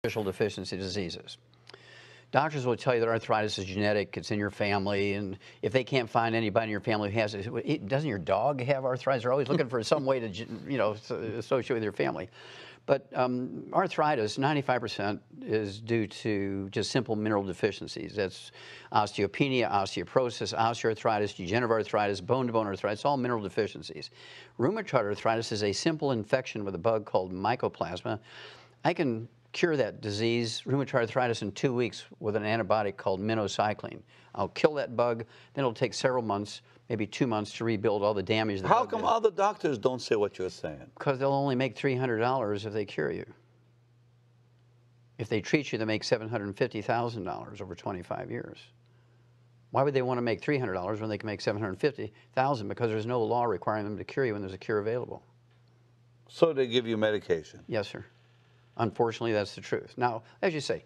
deficiency diseases. Doctors will tell you that arthritis is genetic, it's in your family, and if they can't find anybody in your family who has it, doesn't your dog have arthritis? They're always looking for some way to, associate with your family. But arthritis, 95% is due to just simple mineral deficiencies. That's osteopenia, osteoporosis, osteoarthritis, degenerative arthritis, bone-to-bone arthritis, all mineral deficiencies. Rheumatoid arthritis is a simple infection with a bug called mycoplasma. I can cure that disease, rheumatoid arthritis, in 2 weeks with an antibiotic called minocycline. I'll kill that bug, then it'll take several months, maybe 2 months, to rebuild all the damage. How come other doctors don't say what you're saying? Because they'll only make $300 if they cure you. If they treat you, they make $750,000 over 25 years. Why would they want to make $300 when they can make $750,000? Because there's no law requiring them to cure you when there's a cure available. So they give you medication? Yes, sir. Unfortunately, that's the truth. Now, as you say,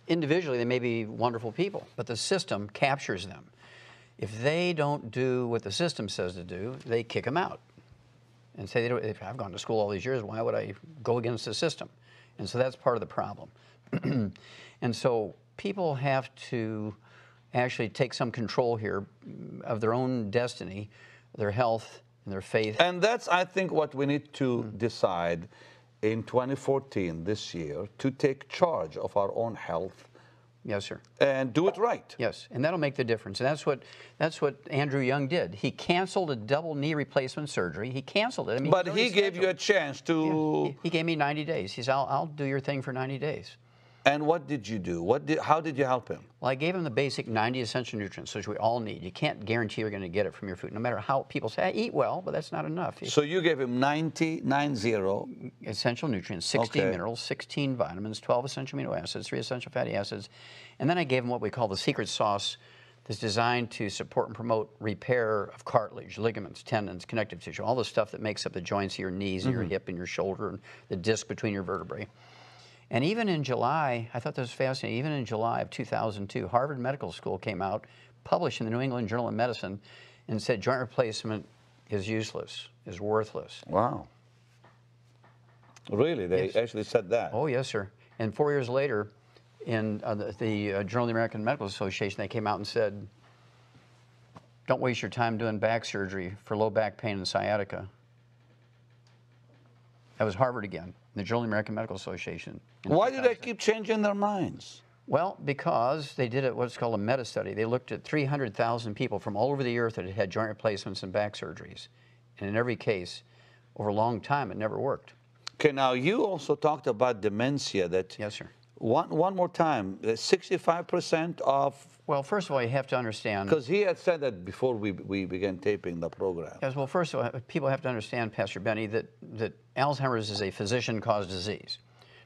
individually they may be wonderful people, but the system captures them. If they don't do what the system says to do, they kick them out and say, if I've gone to school all these years, why would I go against the system? And so that's part of the problem. And so people have to actually take some control here of their own destiny, their health, and their faith. And that's, I think, what we need to decide in 2014, this year, to take charge of our own health. Yes, sir. And do it right. Yes, and that'll make the difference. And that's what Andrew Young did. He canceled a double knee replacement surgery. He canceled it. I mean, but he gave you a chance to... Yeah, he gave me 90 days. He said, I'll do your thing for 90 days. And what did you do? How did you help him? Well, I gave him the basic 90 essential nutrients, which we all need. You can't guarantee you're going to get it from your food, no matter how people say, I eat well, but that's not enough. So you gave him 90 essential nutrients, 16 minerals, 16 vitamins, 12 essential amino acids, 3 essential fatty acids. And then I gave him what we call the secret sauce that's designed to support and promote repair of cartilage, ligaments, tendons, connective tissue, all the stuff that makes up the joints of your knees and your hip and your shoulder and the disc between your vertebrae. And even in July, I thought this was fascinating, even in July of 2002, Harvard Medical School came out, published in the New England Journal of Medicine, and said joint replacement is useless, is worthless. Wow. Really? They actually said that? Oh, yes, sir. And 4 years later, in the Journal of the American Medical Association, they came out and said, don't waste your time doing back surgery for low back pain and sciatica. That was Harvard again, the Journal of the American Medical Association. Why do they keep changing their minds? Well, because they did what's called a meta-study. They looked at 300,000 people from all over the earth that had had joint replacements and back surgeries. And in every case, over a long time, it never worked. Okay, now you also talked about dementia. That yes, sir. One more time, 65% of... Well, first of all, you have to understand... Because he had said that before we began taping the program. Yes, well, first of all, people have to understand, Pastor Benny, that Alzheimer's is a physician-caused disease.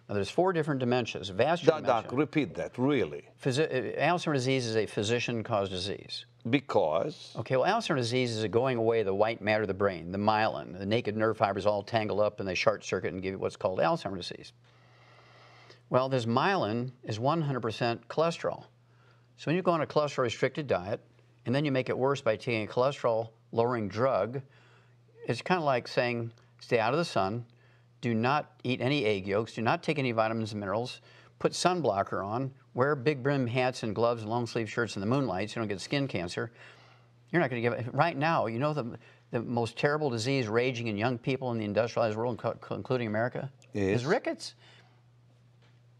Now, there's 4 different dementias. Vascular dementia. Doc, repeat that, really. Alzheimer's disease is a physician-caused disease. Because? Okay, well, Alzheimer's disease is a going away of the white matter of the brain, the myelin. The naked nerve fibers all tangle up and they short circuit and give you what's called Alzheimer's disease. Well, this myelin is 100% cholesterol. So when you go on a cholesterol-restricted diet, and then you make it worse by taking a cholesterol-lowering drug, it's kind of like saying, stay out of the sun, do not eat any egg yolks, do not take any vitamins and minerals, put sunblocker on, wear big brim hats and gloves and long-sleeve shirts in the moonlight so you don't get skin cancer. You're not going to give it. Right now, you know the most terrible disease raging in young people in the industrialized world, including America, is rickets.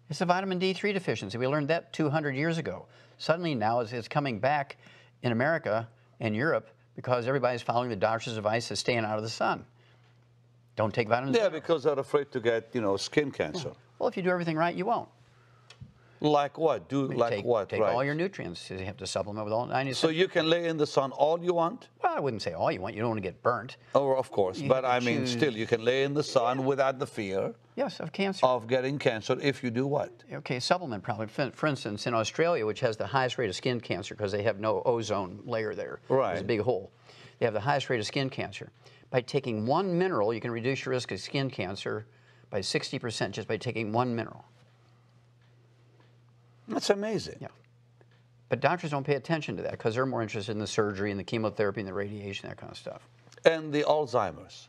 It's a vitamin D3 deficiency. We learned that 200 years ago. Suddenly now it's coming back in America and Europe because everybody's following the doctor's advice of staying out of the sun. Don't take vitamins. Yeah, because they're afraid to get, skin cancer. Well, if you do everything right, you won't. Like what? Take all your nutrients. You have to supplement with all 90. So you can lay in the sun all you want? Well, I wouldn't say all you want. You don't want to get burnt. Oh, of course. But I mean, still, you can lay in the sun without the fear. Yes, of cancer. Of getting cancer if you do what? Okay, supplement probably. For instance, in Australia, which has the highest rate of skin cancer because they have no ozone layer there. Right. There's a big hole. They have the highest rate of skin cancer. By taking one mineral, you can reduce your risk of skin cancer by 60% just by taking one mineral. That's amazing. Yeah. But doctors don't pay attention to that because they're more interested in the surgery and the chemotherapy and the radiation, that kind of stuff. And the Alzheimer's?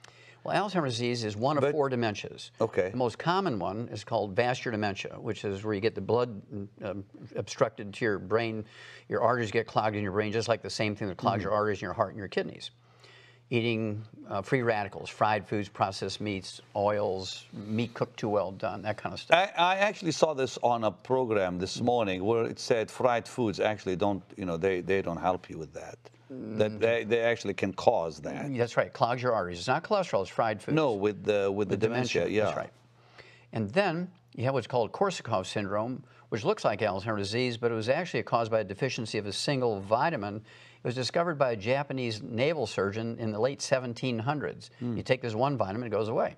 Well, Alzheimer's disease is one of 4 dementias. Okay. The most common one is called vascular dementia, which is where you get the blood obstructed to your brain. Your arteries get clogged in your brain, just like the same thing that clogs your arteries in your heart and your kidneys. Eating free radicals, fried foods, processed meats, oils, meat cooked too well done, that kind of stuff. I actually saw this on a program this morning where it said fried foods actually don't, they don't help you with that. That they actually can cause that. That's right, clogs your arteries. It's not cholesterol, it's fried foods. No, with the dementia, yeah. That's right. And then you have what's called Korsakoff syndrome, which looks like Alzheimer's disease, but it was actually caused by a deficiency of a single vitamin. It was discovered by a Japanese naval surgeon in the late 1700s. You take this one vitamin, it goes away.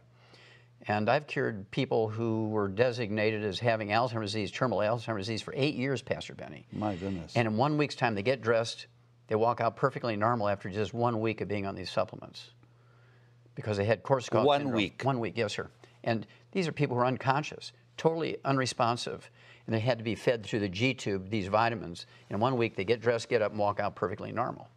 And I've cured people who were designated as having Alzheimer's disease, terminal Alzheimer's disease, for 8 years, Pastor Benny. My goodness. And in 1 week's time, they get dressed, they walk out perfectly normal after just 1 week of being on these supplements because they had Korsakoff syndrome. 1 week? 1 week, yes, sir. And these are people who are unconscious, totally unresponsive, and they had to be fed through the G-tube, these vitamins. In 1 week, they get dressed, get up, and walk out perfectly normal.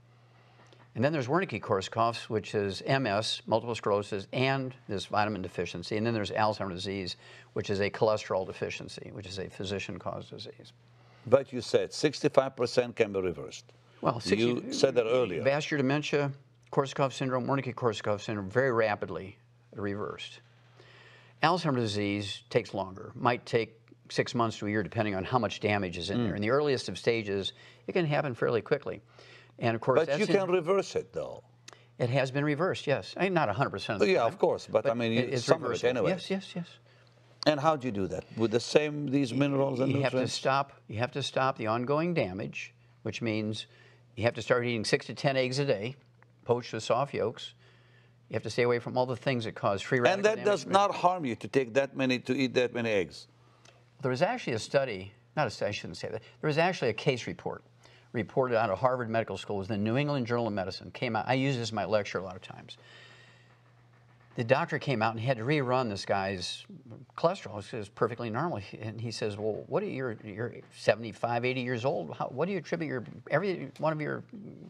And then there's Wernicke-Korsakoff's, which is MS, multiple sclerosis, and this vitamin deficiency. And then there's Alzheimer's disease, which is a cholesterol deficiency, which is a physician-caused disease. But you said 65% can be reversed. Well, you said that earlier. Vascular dementia, Korsakoff syndrome, Wernicke-Korsakoff syndrome, very rapidly reversed. Alzheimer's disease takes longer, might take 6 months to a year, depending on how much damage is in there. In the earliest of stages, it can happen fairly quickly. And of course, but you can reverse it, though. It has been reversed, yes. I mean, not 100% of the time. Yeah, of course, but I mean, it's some of it anyway. Yes, yes, yes. And how do you do that? With these minerals and nutrients? You have to stop the ongoing damage, which means you have to start eating 6 to 10 eggs a day, poached with soft yolks. You have to stay away from all the things that cause free radical damage. And that does not harm you to eat that many eggs. There was actually a study, not a study, I shouldn't say that. There was actually a case report reported out of Harvard Medical School. It was the New England Journal of Medicine. Came out. I use this in my lecture a lot of times. The doctor came out and had to rerun this guy's cholesterol. It was perfectly normal. And he says, well, what are you're 75, 80 years old. What do you attribute every one of your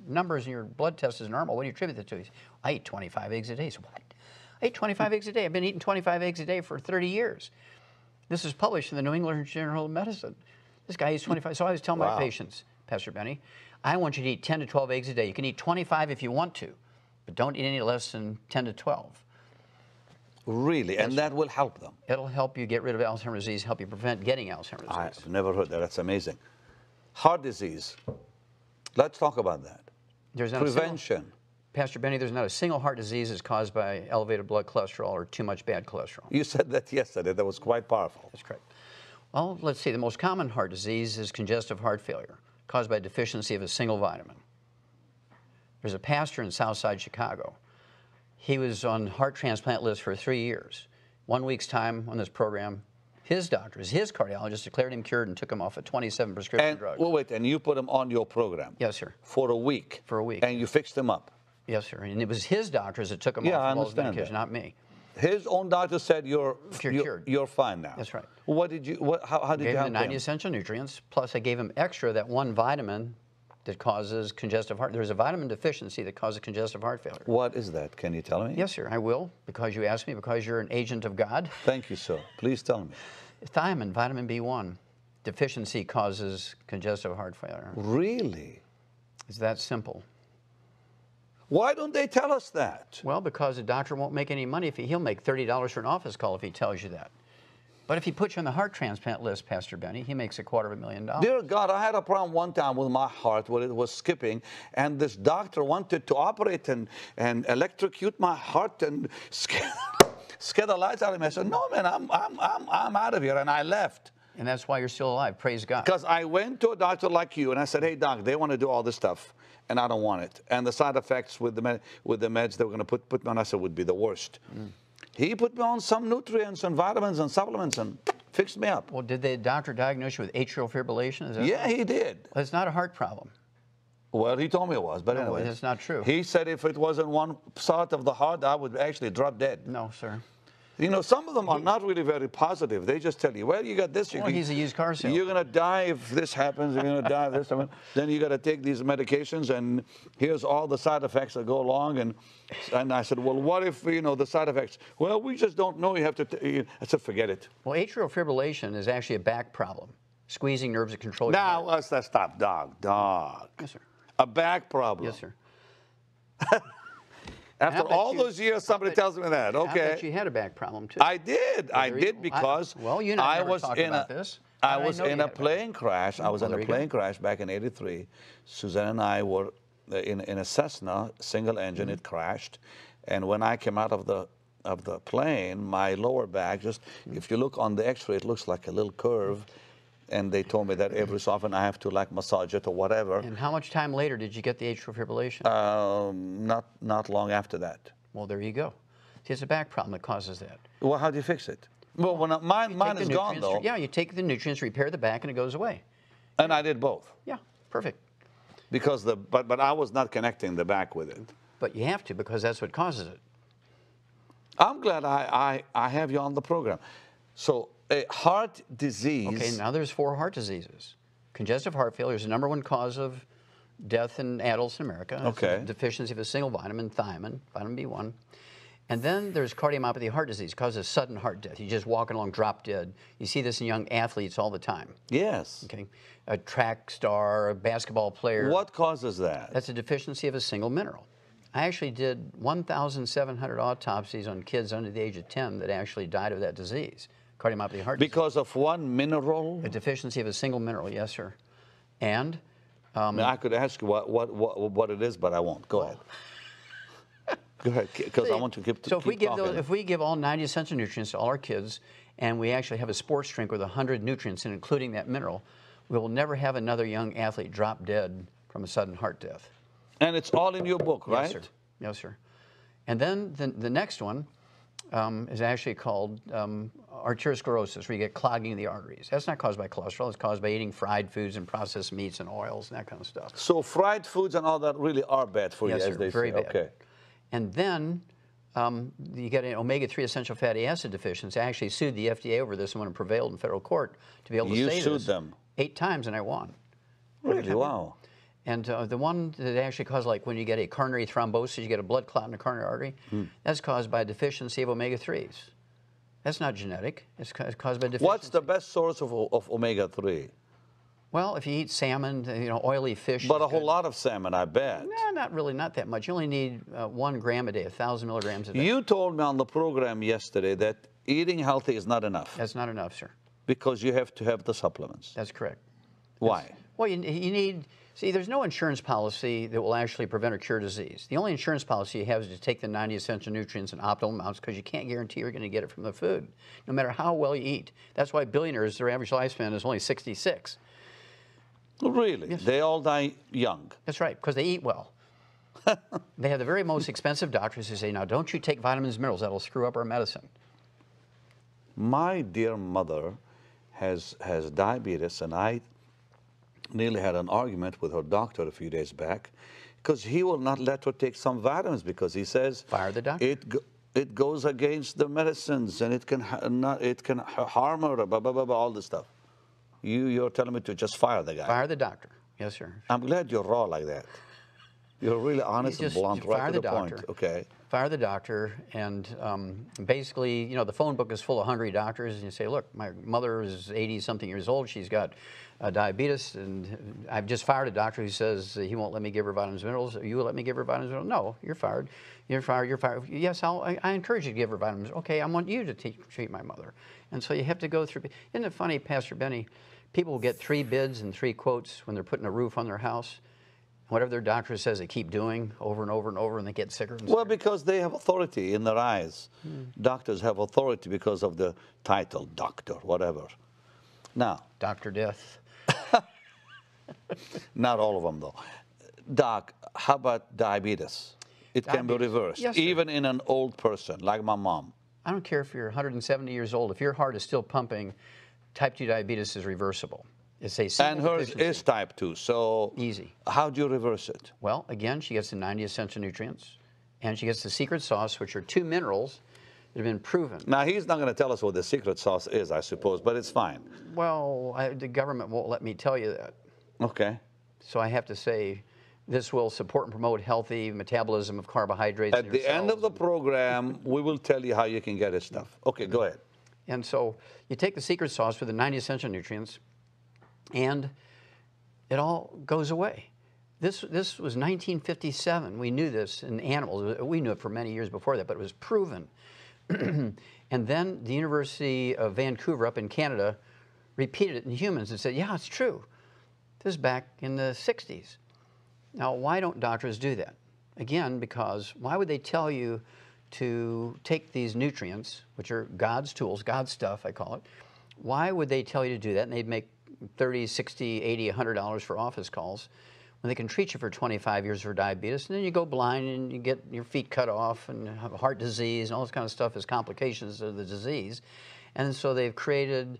numbers in your blood test is normal. What do you attribute that to? He said, I eat 25 eggs a day. So what? I eat 25 eggs a day. I've been eating 25 eggs a day for 30 years. This is published in the New England Journal of Medicine. This guy eats 25. So I always tell my patients, Pastor Benny, I want you to eat 10 to 12 eggs a day. You can eat 25 if you want to, but don't eat any less than 10 to 12. Really? And that will help them? It'll help you get rid of Alzheimer's disease, help you prevent getting Alzheimer's disease. I've never heard that. That's amazing. Heart disease. Let's talk about that. There's not prevention. Pastor Benny, there's not a single heart disease that's caused by elevated blood cholesterol or too much bad cholesterol. You said that yesterday. That was quite powerful. That's correct. Well, let's see. The most common heart disease is congestive heart failure, caused by deficiency of a single vitamin. There's a pastor in Southside Chicago. He was on heart transplant list for 3 years. 1 week's time on this program, his doctors, his cardiologist declared him cured and took him off of 27 prescription drugs. Well, wait, and you put him on your program? Yes, sir. For a week? For a week. And you fixed him up? Yes, sir. And it was his doctors that took him off of all his medication, not me. His own doctor said you're cured. You're fine now. That's right. What did you? How did you help him? Gave him the 90 essential nutrients. Plus, I gave him extra that one vitamin that causes congestive heart. There's a vitamin deficiency that causes congestive heart failure. What is that? Can you tell me? Yes, sir. I will, because you asked me. Because you're an agent of God. Thank you, sir. Please tell me. Thiamine, vitamin B1 deficiency causes congestive heart failure. Really? It's that simple. Why don't they tell us that? Well, because the doctor won't make any money. He'll make $30 for an office call if he tells you that. But if he puts you on the heart transplant list, Pastor Benny, he makes $250,000. Dear God, I had a problem one time with my heart where it was skipping, and this doctor wanted to operate and electrocute my heart and scare the lights out of me. I said, no, man, I'm out of here, and I left. And that's why you're still alive. Praise God. Because I went to a doctor like you, and I said, hey, doc, they want to do all this stuff, and I don't want it. And the side effects with the meds they were going to put me on, I said, would be the worst. He put me on some nutrients and vitamins and supplements and fixed me up. Well, did the doctor diagnose you with atrial fibrillation? Is that yeah, he did. Well, it's not a heart problem. Well, he told me it was, but anyway. That's not true. He said if it wasn't one side of the heart, I would actually drop dead. No, sir. You know, some of them are not really very positive. They just tell you, well, you got this. Well, he's a used car salesman. You're going to die if this happens. You're going to die if this happens. Then you got to take these medications, and here's all the side effects that go along. And I said, well, what if, you know, the side effects? Well, we just don't know. You have to. I said, forget it. Well, atrial fibrillation is actually a back problem. Squeezing nerves that control your Now, heart. let's stop. Dog. Yes, sir. A back problem. Yes, sir. After all those years, somebody tells me that. Okay. I bet you had a back problem, too. I did. I did because well, you know, I was in this. I was in a plane crash. I was in a there you plane crash back in '83. Suzanne and I were in a Cessna, single engine. It crashed, and when I came out of the plane, my lower back, just if you look on the X-ray, it looks like a little curve. And they told me that every so often I have to like massage it or whatever. And how much time later did you get the atrial fibrillation? Not long after that. Well, there you go. See, it's a back problem that causes that. Well, how do you fix it? Well, when mine is gone though. Yeah, you take the nutrients, repair the back, and it goes away. And I did both. Yeah, perfect. Because but I was not connecting the back with it. But you have to, because that's what causes it. I'm glad I have you on the program. So a heart disease. Okay, now there's 4 heart diseases. Congestive heart failure is the #1 cause of death in adults in America. Okay. It's a deficiency of a single vitamin, thiamine, vitamin B1. And then there's cardiomyopathy heart disease, causes sudden heart death. You're just walking along, drop dead. You see this in young athletes all the time. Yes. Okay, a track star, a basketball player. What causes that? That's a deficiency of a single mineral. I actually did 1,700 autopsies on kids under the age of 10 that actually died of that disease, cardiomyopathy heart disease. Because of one mineral? A deficiency of a single mineral, yes, sir. And I could ask you what it is, but I won't. Go ahead. Go ahead, because I want to keep. So if we give all 90 essential nutrients to all our kids, and we actually have a sports drink with 100 nutrients, and including that mineral, we will never have another young athlete drop dead from a sudden heart death. And it's all in your book, right? Yes, sir. Yes, sir. And then the next one is actually called arteriosclerosis, where you get clogging of the arteries. That's not caused by cholesterol. It's caused by eating fried foods and processed meats and oils and that kind of stuff. So fried foods and all that really are bad for you, Yes, as sir. they Very say. bad. Okay. And then you get an omega-3 essential fatty acid deficiency. I actually sued the FDA over this and when it prevailed in federal court to be able to say this. You sued them? 8 times, and I won. Really? Wow. And the one that actually caused, like when you get a coronary thrombosis, you get a blood clot in the coronary artery, that's caused by a deficiency of omega-3s. That's not genetic. It's caused by deficiency. What's the best source of omega-3? Well, if you eat salmon, oily fish. But a whole lot of salmon, I bet. No, not really, not that much. You only need 1 gram a day, 1,000 milligrams a day. You told me on the program yesterday that eating healthy is not enough. That's not enough, sir. Because you have to have the supplements. That's correct. Why? Well, you need, see, there's no insurance policy that will actually prevent or cure disease. The only insurance policy you have is to take the 90 essential nutrients in optimal amounts because you can't guarantee you're going to get it from the food, no matter how well you eat. That's why billionaires, their average lifespan is only 66. Really? Yes. They all die young. That's right, because they eat well. They have the very most expensive doctors who say, now, don't you take vitamins and minerals. That'll screw up our medicine. My dear mother has diabetes, and I nearly had an argument with her doctor a few days back because he will not let her take some vitamins because he says Fire the doctor. It goes against the medicines and it can harm her, blah, blah, blah, blah, all this stuff. You're telling me to just fire the guy. Fire the doctor. Yes, sir. I'm glad you're raw like that. You're really honest and blunt, right to the point. Okay. Fire the doctor, and basically, the phone book is full of hungry doctors, and you say, look, my mother is 80-something years old. She's got diabetes, and I've just fired a doctor who says he won't let me give her vitamins and minerals. You will let me give her vitamins and minerals? No, you're fired. You're fired. You're fired. Yes, I encourage you to give her vitamins. Okay, I want you to treat my mother. And so you have to go through. Isn't it funny, Pastor Benny? People get 3 bids and 3 quotes when they're putting a roof on their house. Whatever their doctor says, they keep doing over and over and over, and they get sicker and sicker. Well, because they have authority in their eyes. Doctors have authority because of the title, doctor, whatever. Now, Dr. Death. Not all of them, though. Doc, how about diabetes? It can be reversed, yes, sir. even in an old person, like my mom. I don't care if you're 170 years old. If your heart is still pumping, type 2 diabetes is reversible. It's a simple And hers deficiency. is type 2, so Easy. How do you reverse it? Well, again, she gets the 90 essential nutrients, and she gets the secret sauce, which are 2 minerals that have been proven. Now, he's not going to tell us what the secret sauce is, I suppose, but it's fine. Well, the government won't let me tell you that. Okay. So I have to say, this will support and promote healthy metabolism of carbohydrates. At the end of the program, we will tell you how you can get his stuff. Okay, go ahead. And so you take the secret sauce with the 90 essential nutrients, and it all goes away. This was 1957. We knew this in animals. We knew it for many years before that, but it was proven. And then the University of Vancouver up in Canada repeated it in humans and said, yeah, it's true. This is back in the 60s. Now, why don't doctors do that? Again, because why would they tell you to take these nutrients, which are God's tools, God's stuff, I call it. Why would they tell you to do that? And they'd make $30, $60, $80, $100 for office calls when they can treat you for 25 years for diabetes, and then you go blind and you get your feet cut off and have heart disease and all this kind of stuff as complications of the disease. And so they've created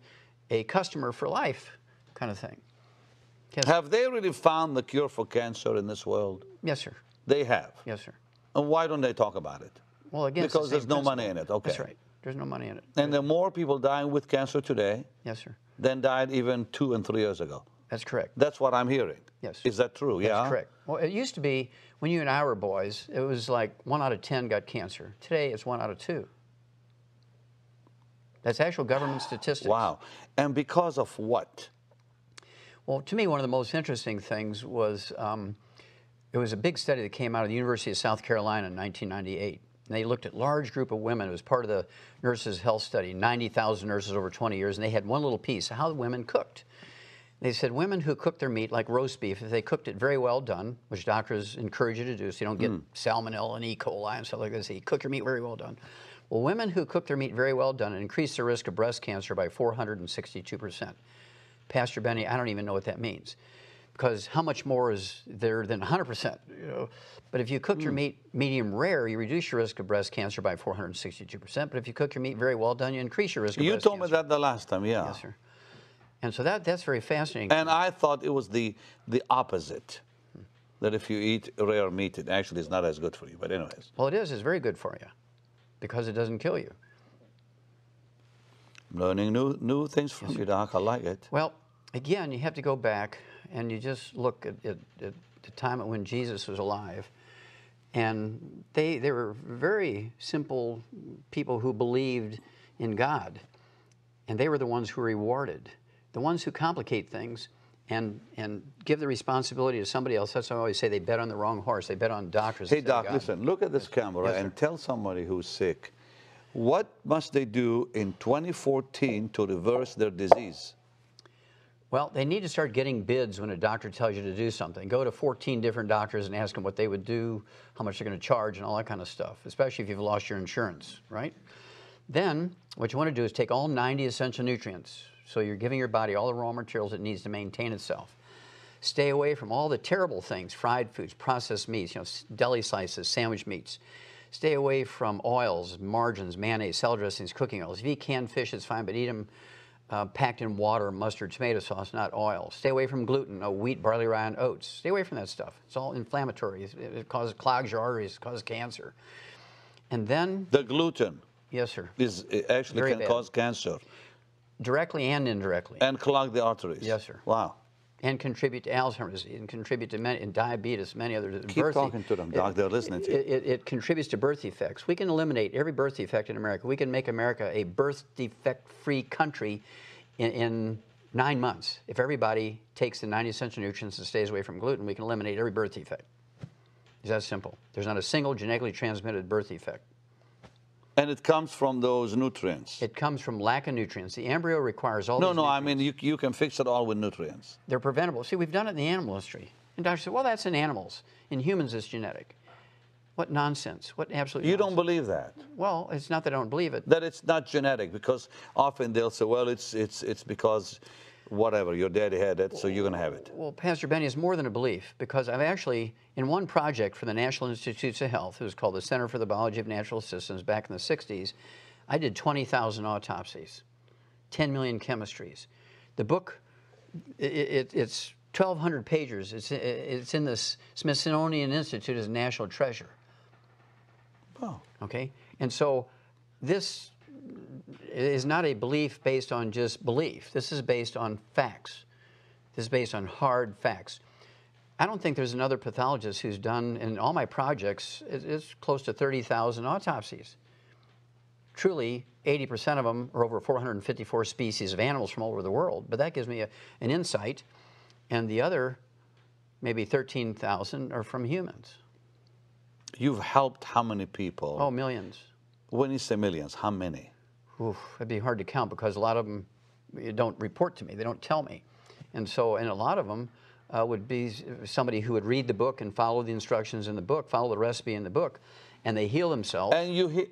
a customer for life kind of thing. Have they really found the cure for cancer in this world? Yes, sir. They have? Yes, sir. And why don't they talk about it? Well, again, because there's no money in it. Okay. That's right. There's no money in it. And there are more people dying with cancer today. Yes, sir. Than died even 2 and 3 years ago. That's correct. That's what I'm hearing. Yes. Is that true? That's yeah. correct. Well, it used to be when you and I were boys, it was like 1 out of 10 got cancer. Today, it's 1 out of 2. That's actual government statistics. Wow. And because of what? Well, to me, one of the most interesting things was it was a big study that came out of the University of South Carolina in 1998. And they looked at a large group of women. It was part of the nurses' health study, 90,000 nurses over 20 years, and they had one little piece, how the women cooked. They said women who cook their meat, like roast beef, if they cooked it very well done, which doctors encourage you to do so you don't get salmonella and E. coli and stuff like this, you cook your meat very well done. Well, women who cook their meat very well done increase their risk of breast cancer by 462%. Pastor Benny, I don't even know what that means, because how much more is there than 100%? You know? But if you cook your meat medium rare, you reduce your risk of breast cancer by 462%. But if you cook your meat very well done, you increase your risk of breast cancer. You told me that the last time, yeah. Yes, sir. And so that's very fascinating. And I thought it was the opposite, that if you eat rare meat, it actually is not as good for you. But anyways. Well, it is. It's very good for you because it doesn't kill you. I'm learning new things from you, Doc. I like it. Well, again, you have to go back and you just look at the time when Jesus was alive. And they were very simple people who believed in God. And they were the ones who were rewarded. The ones who complicate things and give the responsibility to somebody else, that's why I always say they bet on the wrong horse. They bet on doctors. Hey, Doc, listen, look at this camera and tell somebody who's sick, what must they do in 2014 to reverse their disease? Well, they need to start getting bids when a doctor tells you to do something. Go to 14 different doctors and ask them what they would do, how much they're going to charge, and all that kind of stuff, especially if you've lost your insurance, right? Then, what you want to do is take all 90 essential nutrients. So you're giving your body all the raw materials it needs to maintain itself. Stay away from all the terrible things, fried foods, processed meats, deli slices, sandwich meats. Stay away from oils, margarines, mayonnaise, salad dressings, cooking oils. If you eat canned fish, it's fine, but eat them packed in water, mustard, tomato sauce, not oil. Stay away from gluten, no wheat, barley, rye, and oats. Stay away from that stuff. It's all inflammatory. It clogs your arteries, it causes cancer. And then... The gluten. Yes, sir. It actually can cause cancer. Directly and indirectly. And clog the arteries. Yes, sir. Wow. And contribute to Alzheimer's disease, and contribute to diabetes, many other Keep talking to them, Doc. They're listening to you. It contributes to birth defects. We can eliminate every birth defect in America. We can make America a birth defect-free country in 9 months. If everybody takes the 90 essential nutrients and stays away from gluten, we can eliminate every birth defect. It's that simple. There's not a single genetically transmitted birth defect. And it comes from those nutrients. It comes from lack of nutrients. The embryo requires all these nutrients. I mean, you can fix it all with nutrients. They're preventable. See, we've done it in the animal industry. And doctors say, well, that's in animals. In humans, it's genetic. What nonsense. What absolute You nonsense. don't believe that? Well, it's not that I don't believe it. That it's not genetic, because often they'll say, well, it's because whatever, your daddy had it, so you're going to have it. Well, Pastor Benny, it's more than a belief, because I've actually, in one project for the National Institutes of Health, it was called the Center for the Biology of Natural Systems back in the 60s, I did 20,000 autopsies, 10 million chemistries. The book, it's 1,200 pages. It's in the Smithsonian Institute as a national treasure. Oh. Okay? And so this is not a belief based on just belief. This is based on facts. This is based on hard facts. I don't think there's another pathologist who's done, in all my projects, it's close to 30,000 autopsies. Truly, 80% of them are over 454 species of animals from all over the world, but that gives me an insight. And the other, maybe 13,000, are from humans. You've helped how many people? Oh, millions. When you say millions, how many? Oof, it'd be hard to count because a lot of them don't report to me. They don't tell me. And so, and a lot of them would be somebody who would read the book and follow the instructions in the book, follow the recipe in the book, and they heal themselves. And you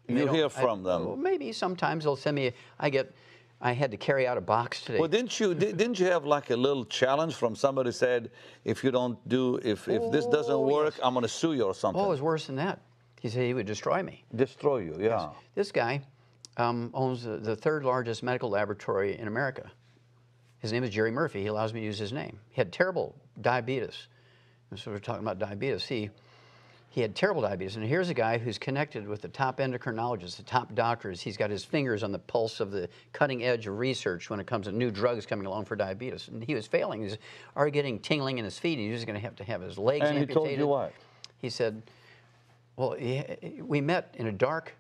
hear from them? Well, maybe sometimes they'll send me. I had to carry out a box today. Well, didn't you have like a little challenge from somebody said, if you don't do, if this doesn't work, yes, I'm going to sue you or something? Oh, it was worse than that. He said he would destroy me. Destroy you, yeah. Yes. This guy owns the third largest medical laboratory in America. His name is Jerry Murphy. He allows me to use his name. He had terrible diabetes. And so we're talking about diabetes. He had terrible diabetes. And here's a guy who's connected with the top endocrinologists, the top doctors. He's got his fingers on the pulse of the cutting edge of research when it comes to new drugs coming along for diabetes. And he was failing. He was already getting tingling in his feet. He was going to have his legs amputated. And he told you what? He said, well, we met in a dark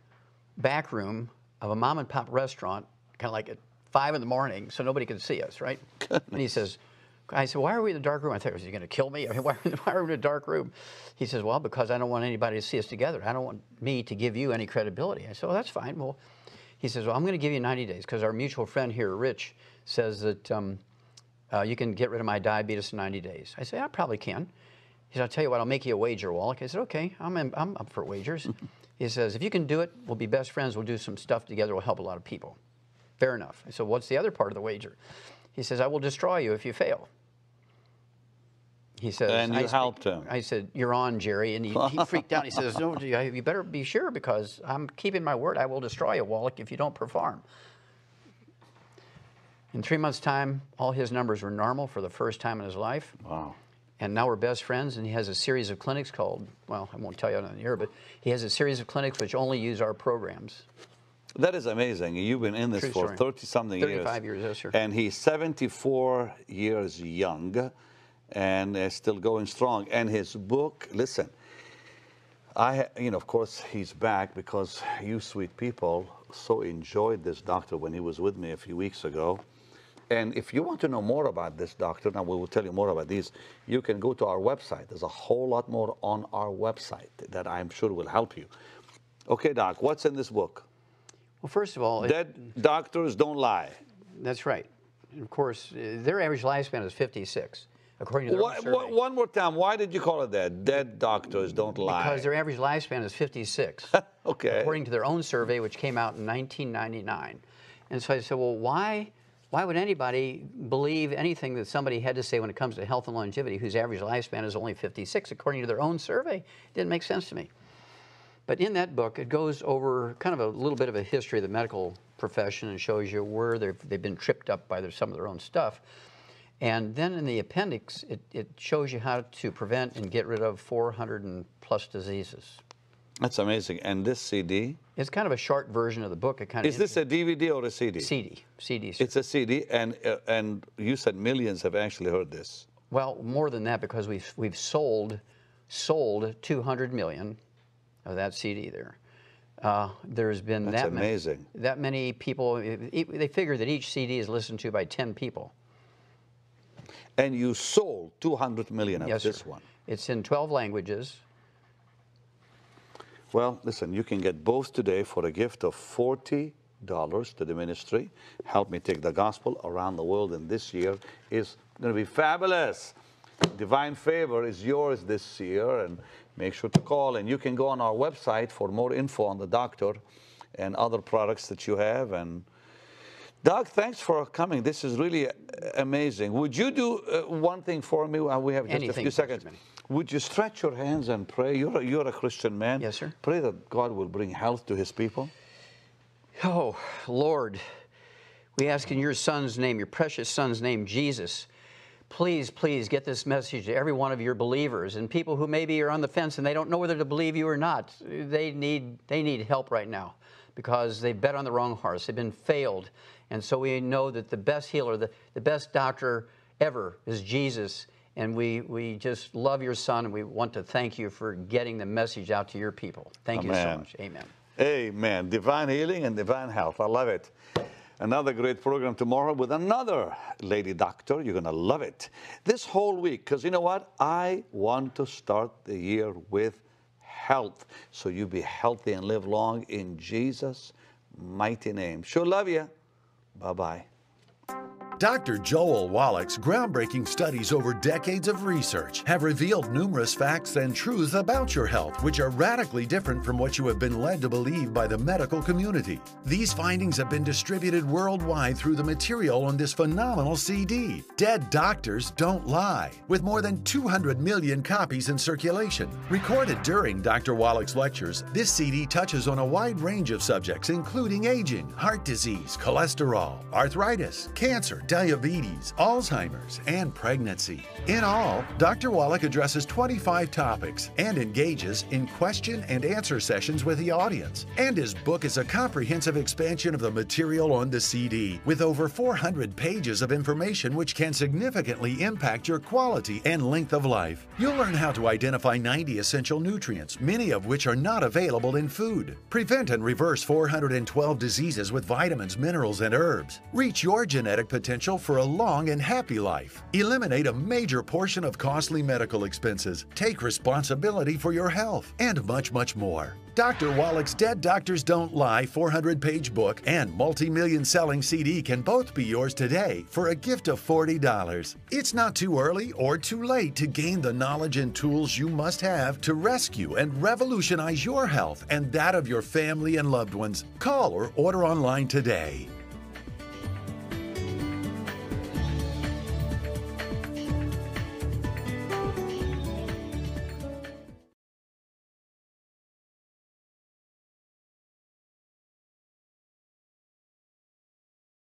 back room of a mom and pop restaurant, kind of like at 5 in the morning, so nobody could see us, right? Goodness. And he says, I said, why are we in the dark room? I thought, was he going to kill me? I mean, why are we in a dark room? He says, well, because I don't want anybody to see us together. I don't want me to give you any credibility. I said, well, that's fine. Well, he says, well, I'm going to give you 90 days because our mutual friend here, Rich, says that you can get rid of my diabetes in 90 days. I said, I probably can. He said, I'll tell you what, I'll make you a wager, Wallach. I said, okay, I'm up for wagers. He says, if you can do it, we'll be best friends. We'll do some stuff together. We'll help a lot of people. Fair enough. I said, what's the other part of the wager? He says, I will destroy you if you fail. He says, and you helped him. I said, you're on, Jerry. And he freaked out. He says, no, you better be sure because I'm keeping my word. I will destroy you, Wallach, if you don't perform. In 3 months' time, all his numbers were normal for the first time in his life. Wow. And now we're best friends, and he has a series of clinics called, well, I won't tell you on the air, but he has a series of clinics which only use our programs. That is amazing. You've been in this for 30-something years. 35 years, yes, sir. And he's 74 years young and still going strong. And his book, listen, of course, he's back because you sweet people so enjoyed this doctor when he was with me a few weeks ago. And if you want to know more about this doctor, now we will tell you more about these, you can go to our website. There's a whole lot more on our website that I'm sure will help you. Okay, Doc, what's in this book? Well, first of all... Dead doctors don't lie. That's right. And of course, their average lifespan is 56, according to their own survey. One more time, why did you call it that? Dead doctors don't lie. Because their average lifespan is 56. Okay. According to their own survey, which came out in 1999. And so I said, well, why would anybody believe anything that somebody had to say when it comes to health and longevity whose average lifespan is only 56, according to their own survey? It didn't make sense to me. But in that book, it goes over kind of a little bit of a history of the medical profession and shows you where they've been tripped up by some of their own stuff. And then in the appendix, it shows you how to prevent and get rid of 400 and plus diseases. That's amazing. And this CD? It's kind of a short version of the book. Is this a DVD or a CD? CD. Sir. It's a CD, and you said millions have actually heard this. Well, more than that because we've sold 200 million of that CD there. There's been that many people. They figure that each CD is listened to by 10 people. And you sold 200 million of this one. It's in 12 languages. Well, listen, you can get both today for a gift of $40 to the ministry. Help me take the gospel around the world, and this year is going to be fabulous. Divine favor is yours this year, and make sure to call. And you can go on our website for more info on the doctor and other products that you have. And Doc, thanks for coming. This is really amazing. Would you do one thing for me? We have just a few seconds. Would you stretch your hands and pray? You're a Christian man. Yes, sir. Pray that God will bring health to his people. Oh, Lord, we ask in your son's name, your precious son's name, Jesus, please, please get this message to every one of your believers and people who maybe are on the fence and they don't know whether to believe you or not. They need help right now. because they bet on the wrong horse. They've been failed. And so we know that the best healer, the best doctor ever is Jesus. And we just love your son, and we want to thank you for getting the message out to your people. Thank you so much. Amen. Amen. Divine healing and divine health. I love it. Another great program tomorrow with another lady doctor. You're going to love it. This whole week, because you know what? I want to start the year with health. So you be healthy and live long in Jesus' mighty name. Sure love you. Bye-bye. Dr. Joel Wallach's groundbreaking studies over decades of research have revealed numerous facts and truths about your health, which are radically different from what you have been led to believe by the medical community. These findings have been distributed worldwide through the material on this phenomenal CD, Dead Doctors Don't Lie, with more than 200 million copies in circulation. Recorded during Dr. Wallach's lectures, this CD touches on a wide range of subjects, including aging, heart disease, cholesterol, arthritis, cancer, diabetes, Alzheimer's, and pregnancy. In all, Dr. Wallach addresses 25 topics and engages in question and answer sessions with the audience. And his book is a comprehensive expansion of the material on the CD, with over 400 pages of information which can significantly impact your quality and length of life. You'll learn how to identify 90 essential nutrients, many of which are not available in food. Prevent and reverse 412 diseases with vitamins, minerals, and herbs. Reach your genetic potential for a long and happy life. Eliminate a major portion of costly medical expenses. Take responsibility for your health, and much, much more. Dr. Wallach's Dead Doctors Don't Lie 400-page book and multi-million selling CD can both be yours today for a gift of $40. It's not too early or too late to gain the knowledge and tools you must have to rescue and revolutionize your health and that of your family and loved ones. Call or order online today.